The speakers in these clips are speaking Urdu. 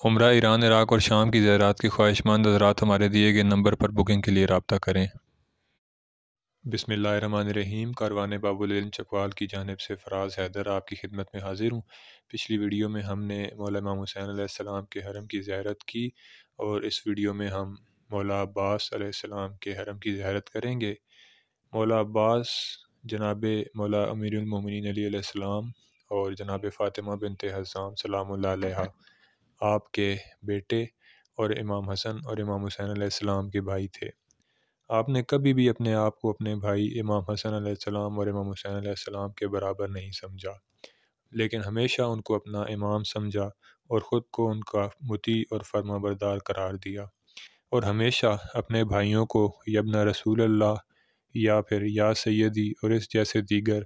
عمرہ ایران، عراق اور شام کی زیارات کے خواہش مند حضرات ہمارے دیے گئے نمبر پر بکنگ کے لیے رابطہ کریں۔ بسم اللہ الرحمن الرحیم۔ کاروان باب العلم چکوال کی جانب سے فراز حیدر آپ کی خدمت میں حاضر ہوں۔ پچھلی ویڈیو میں ہم نے مولا امام حسین علیہ السلام کے حرم کی زیارت کی، اور اس ویڈیو میں ہم مولا عباس علیہ السلام کے حرم کی زیارت کریں گے۔ مولا عباس جناب مولا امیر المومنین علی علیہ السلام اور جناب فاطمہ بنت حسام سلام اللہ علیہ آپ کے بیٹے اور امام حسن اور امام حسین علیہ السلام کے بھائی تھے۔ آپ نے کبھی بھی اپنے آپ کو اپنے بھائی امام حسن علیہ السلام اور امام حسین علیہ السلام کے برابر نہیں سمجھا، لیکن ہمیشہ ان کو اپنا امام سمجھا اور خود کو ان کا مطیع اور فرما بردار قرار دیا، اور ہمیشہ اپنے بھائیوں کو یابن رسول اللہ یا پھر یا سیدی اور اس جیسے دیگر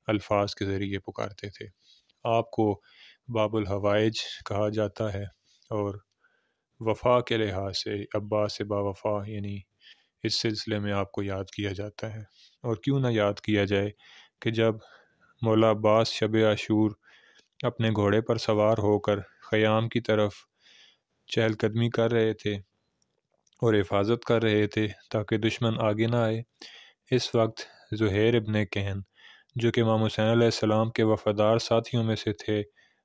الفاظ کے ذریعے پکارتے تھے۔ آپ کو باب الحوائج کہا جاتا ہے، اور وفا کے لحاظ سے عباس با وفا، یعنی اس سلسلے میں آپ کو یاد کیا جاتا ہے۔ اور کیوں نہ یاد کیا جائے کہ جب مولا عباس شب عاشور اپنے گھوڑے پر سوار ہو کر خیام کی طرف چہل قدمی کر رہے تھے اور حفاظت کر رہے تھے تاکہ دشمن آگے نہ آئے، اس وقت زہیر ابن کہن، جو کہ امام حسین علیہ السلام کے وفادار ساتھیوں میں سے تھے،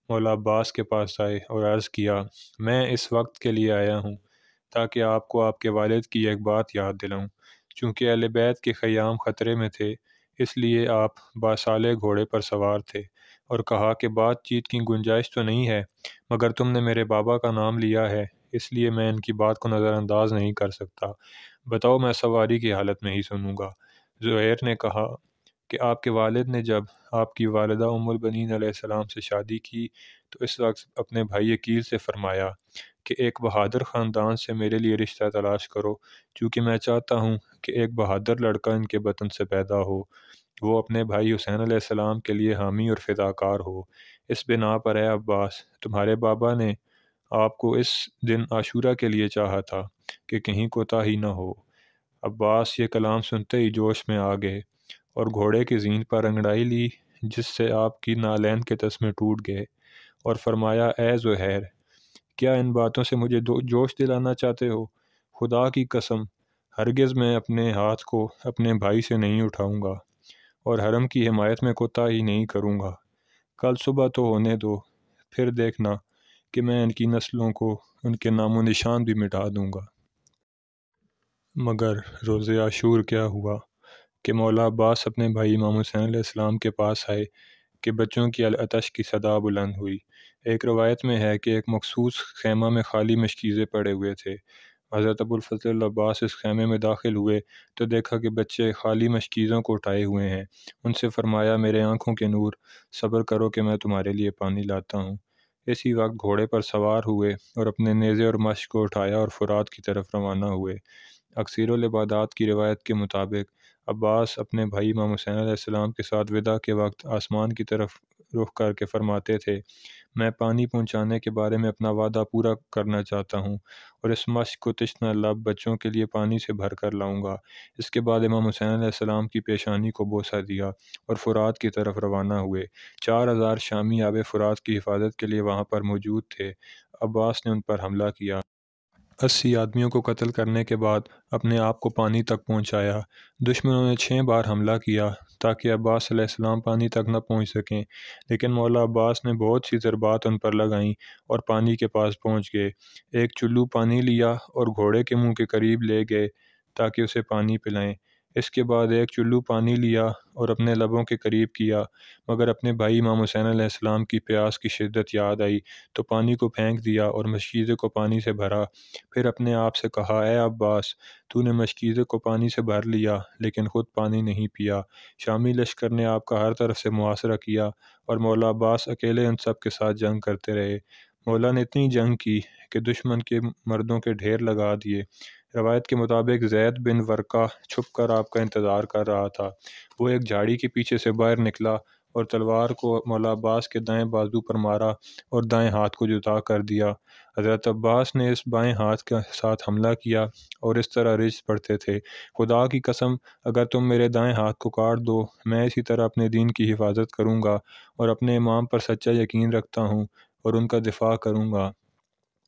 مولا عباس کے پاس آئے اور عرض کیا، میں اس وقت کے لیے آیا ہوں تاکہ آپ کو آپ کے والد کی ایک بات یاد دلاؤں۔ چونکہ اہل بیت کے خیام خطرے میں تھے، اس لیے آپ باصالح گھوڑے پر سوار تھے، اور کہا کہ بات چیت کی گنجائش تو نہیں ہے، مگر تم نے میرے بابا کا نام لیا ہے، اس لیے میں ان کی بات کو نظر انداز نہیں کر سکتا۔ بتاؤ، میں سواری کی حالت میں ہی سنوں گا۔ زہیر نے کہا کہ آپ کے والد نے جب آپ کی والدہ ام البنین علیہ السلام سے شادی کی تو اس وقت اپنے بھائی عقیل سے فرمایا کہ ایک بہادر خاندان سے میرے لیے رشتہ تلاش کرو، چونکہ میں چاہتا ہوں کہ ایک بہادر لڑکا ان کے بطن سے پیدا ہو، وہ اپنے بھائی حسین علیہ السلام کے لیے حامی اور فداکار ہو۔ اس بنا پر اے عباس، تمہارے بابا نے آپ کو اس دن عاشورہ کے لیے چاہا تھا کہ کہیں کوتاہی نہ ہو۔ عباس یہ کلام سنتے ہی جوش میں آ گئے اور گھوڑے کی زین پر انگڑائی لی، جس سے آپ کی نالین کے تسمے ٹوٹ گئے، اور فرمایا، اے زہیر، کیا ان باتوں سے مجھے جوش دلانا چاہتے ہو؟ خدا کی قسم، ہرگز میں اپنے ہاتھ کو اپنے بھائی سے نہیں اٹھاؤں گا، اور حرم کی حمایت میں کوتاہی نہیں کروں گا۔ کل صبح تو ہونے دو، پھر دیکھنا کہ میں ان کی نسلوں کو ان کے نام و نشان بھی مٹا دوں گا۔ مگر روز عاشور کیا ہوا کہ مولا عباس اپنے بھائی امام حسین علیہ السلام کے پاس آئے کہ بچوں کی العطش کی صدا بلند ہوئی۔ ایک روایت میں ہے کہ ایک مخصوص خیمہ میں خالی مشکیزیں پڑے ہوئے تھے۔ حضرت ابوالفضل العباس اس خیمے میں داخل ہوئے تو دیکھا کہ بچے خالی مشکیزوں کو اٹھائے ہوئے ہیں۔ ان سے فرمایا، میرے آنکھوں کے نور، صبر کرو کہ میں تمہارے لیے پانی لاتا ہوں۔ اسی وقت گھوڑے پر سوار ہوئے اور اپنے نیزے اور مشق کو اٹھایا اور فرات کی طرف روانہ ہوئے۔ اکثیر العبادات کی روایت کے مطابق عباس اپنے بھائی امام حسین علیہ السلام کے ساتھ وداع کے وقت آسمان کی طرف رخ کر کے فرماتے تھے، میں پانی پہنچانے کے بارے میں اپنا وعدہ پورا کرنا چاہتا ہوں، اور اس مشق کو تشنہ لب بچوں کے لیے پانی سے بھر کر لاؤں گا۔ اس کے بعد امام حسین علیہ السلام کی پیشانی کو بوسہ دیا اور فرات کی طرف روانہ ہوئے۔ 4000 شامی آب فرات کی حفاظت کے لیے وہاں پر موجود تھے۔ عباس نے ان پر حملہ کیا، 80 آدمیوں کو قتل کرنے کے بعد اپنے آپ کو پانی تک پہنچایا۔ دشمنوں نے 6 بار حملہ کیا تاکہ عباس علیہ السلام پانی تک نہ پہنچ سکیں، لیکن مولا عباس نے بہت سی ضربات ان پر لگائیں اور پانی کے پاس پہنچ گئے۔ ایک چلو پانی لیا اور گھوڑے کے منہ کے قریب لے گئے تاکہ اسے پانی پلائیں۔ اس کے بعد ایک چلو پانی لیا اور اپنے لبوں کے قریب کیا، مگر اپنے بھائی امام حسین علیہ السلام کی پیاس کی شدت یاد آئی تو پانی کو پھینک دیا اور مشکیزے کو پانی سے بھرا۔ پھر اپنے آپ سے کہا، اے عباس، تو نے مشکیزے کو پانی سے بھر لیا لیکن خود پانی نہیں پیا۔ شامی لشکر نے آپ کا ہر طرف سے محاصرہ کیا اور مولا عباس اکیلے ان سب کے ساتھ جنگ کرتے رہے۔ مولا نے اتنی جنگ کی کہ دشمن کے مردوں کے ڈھیر لگا دیے۔ روایت کے مطابق زید بن ورقہ چھپ کر آپ کا انتظار کر رہا تھا۔ وہ ایک جھاڑی کے پیچھے سے باہر نکلا اور تلوار کو مولا عباس کے دائیں بازو پر مارا اور دائیں ہاتھ کو جدا کر دیا۔ حضرت عباس نے اس بائیں ہاتھ کے ساتھ حملہ کیا اور اس طرح رجز پڑھتے تھے، خدا کی قسم، اگر تم میرے دائیں ہاتھ کو کاٹ دو، میں اسی طرح اپنے دین کی حفاظت کروں گا اور اپنے امام پر سچا یقین رکھتا ہوں اور ان کا دفاع کروں گا۔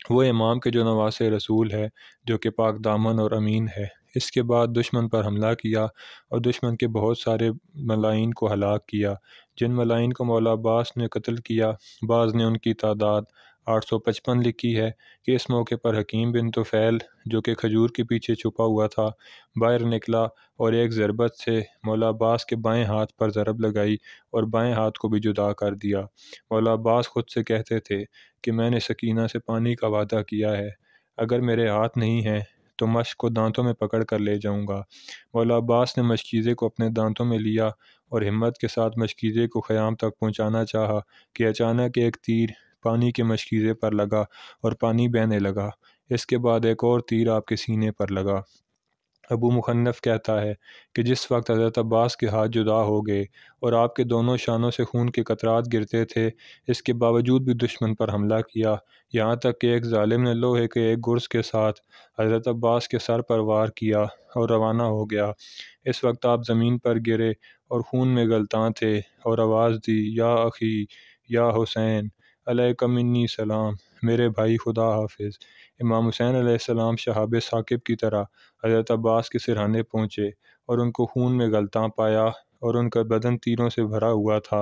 وہ امام کے جو نواسے رسول ہے، جو کہ پاک دامن اور امین ہے۔ اس کے بعد دشمن پر حملہ کیا اور دشمن کے بہت سارے ملائن کو ہلاک کیا۔ جن ملائن کو مولا عباس نے قتل کیا، بعض نے ان کی تعداد 855 لکھی ہے کہ اس موقع پر حکیم بن طفیل، جو کہ کھجور کے پیچھے چھپا ہوا تھا، باہر نکلا اور ایک ضربت سے مولا عباس کے بائیں ہاتھ پر ضرب لگائی اور بائیں ہاتھ کو بھی جدا کر دیا۔ مولا عباس خود سے کہتے تھے کہ میں نے سکینہ سے پانی کا وعدہ کیا ہے، اگر میرے ہاتھ نہیں ہیں تو مشک کو دانتوں میں پکڑ کر لے جاؤں گا۔ مولا عباس نے مشکیزے کو اپنے دانتوں میں لیا اور ہمت کے ساتھ مشکیزے کو خیام تک پہنچانا چاہا کہ اچانک ایک تیر پانی کے مشکیزے پر لگا اور پانی بہنے لگا۔ اس کے بعد ایک اور تیر آپ کے سینے پر لگا۔ ابو مخنف کہتا ہے کہ جس وقت حضرت عباس کے ہاتھ جدا ہو گئے اور آپ کے دونوں شانوں سے خون کے قطرات گرتے تھے، اس کے باوجود بھی دشمن پر حملہ کیا، یہاں تک کہ ایک ظالم نے لوہے کے ایک گرز کے ساتھ حضرت عباس کے سر پر وار کیا اور روانہ ہو گیا۔ اس وقت آپ زمین پر گرے اور خون میں غلطاں تھے اور آواز دی، یا اخی، یا حسین، علیک منی سلام، میرے بھائی خدا حافظ۔ امام حسین علیہ السلام شہاب ثاقب کی طرح حضرت عباس کے سرہانے پہنچے اور ان کو خون میں غلطاں پایا اور ان کا بدن تیروں سے بھرا ہوا تھا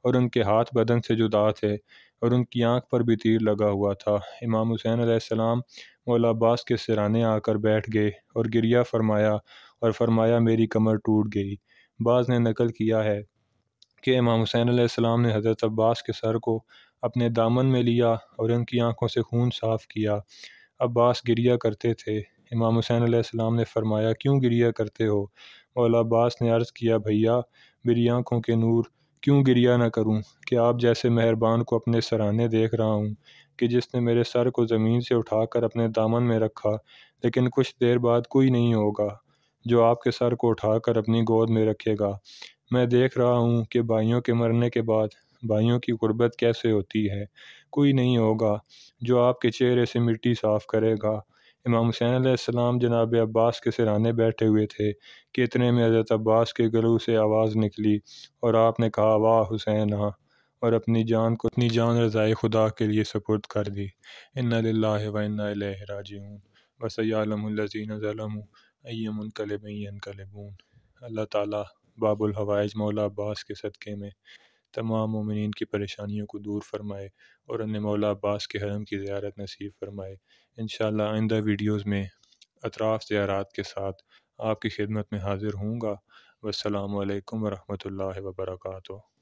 اور ان کے ہاتھ بدن سے جدا تھے اور ان کی آنکھ پر بھی تیر لگا ہوا تھا۔ امام حسین علیہ السلام مولا عباس کے سرہانے آ کر بیٹھ گئے اور گریہ فرمایا اور فرمایا میری کمر ٹوٹ گئی۔ بعض نے نقل کیا ہے کہ امام حسین علیہ السلام نے حضرت عباس کے سر کو اپنے دامن میں لیا اور ان کی آنکھوں سے خون صاف کیا۔ عباس گریہ کرتے تھے۔ امام حسین علیہ السلام نے فرمایا کیوں گریہ کرتے ہو؟ مولا عباس نے عرض کیا بھیا، میری آنکھوں کے نور، کیوں گریہ نہ کروں کہ آپ جیسے مہربان کو اپنے سرانے دیکھ رہا ہوں کہ جس نے میرے سر کو زمین سے اٹھا کر اپنے دامن میں رکھا، لیکن کچھ دیر بعد کوئی نہیں ہوگا جو آپ کے سر کو اٹھا کر اپنی گود میں رکھے گا۔ میں دیکھ رہا ہوں کہ بھائیوں کے مرنے کے بعد بھائیوں کی غربت کیسے ہوتی ہے، کوئی نہیں ہوگا جو آپ کے چہرے سے مٹی صاف کرے گا۔ امام حسین علیہ السلام جناب عباس کے سرانے بیٹھے ہوئے تھے کہ اتنے میں حضرت عباس کے گلو سے آواز نکلی اور آپ نے کہا واہ حسین ہاں، اور اپنی جان رضائے خدا کے لیے سپرد کر دی۔ انا للہ و انا الیہ راجعون وسیعلم الذین ظلموا ای منقلب ینقلبون۔ اللہ تعالیٰ باب الحوائج مولا عباس کے صدقے میں تمام مومنین کی پریشانیوں کو دور فرمائے اور انہیں مولا عباس کے حرم کی زیارت نصیب فرمائے۔ انشاءاللہ آئندہ ویڈیوز میں اطراف زیارات کے ساتھ آپ کی خدمت میں حاضر ہوں گا۔ والسلام علیکم ورحمۃ اللہ وبرکاتہ۔